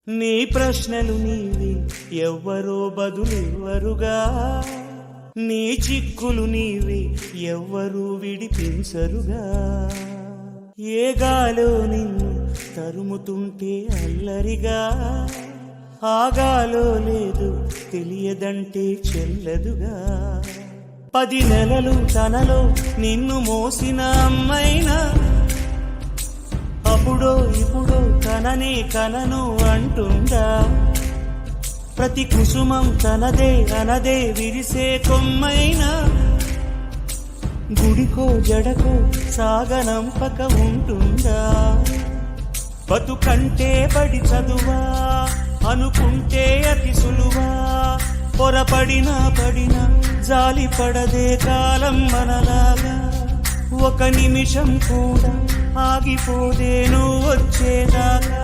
నీ ప్రశ్నలు నీవి ఎవ్వరో బదులెవ్వరుగా, నీ చిక్కులు నీవి ఎవ్వరూ విడిపించరుగా. ఏ గాలో నిన్ను తరుముతుంటే అల్లరిగా, ఆగాలో లేదు తెలియదంటే చెల్లదుగా. 10 నెలలు తనలో నిన్ను మోసిన అమ్మైనా, అప్పుడో ఇప్పుడో తననే కనను అంటుందా. ప్రతి కుసుమం తనదే అనదే విరిసే కొమ్మైనా, గుడికో జడకో సాగనంపక ఉంటుందా. బతుకంటే బడి చదువా అనుకుంటే అతి సులువా, పొరపడినా పడినా జాలి పడదే కాలం మనలాగా. ఒక నిమిషం కూడా ఆగిపోదే నువ్వు వచ్చేదాకా.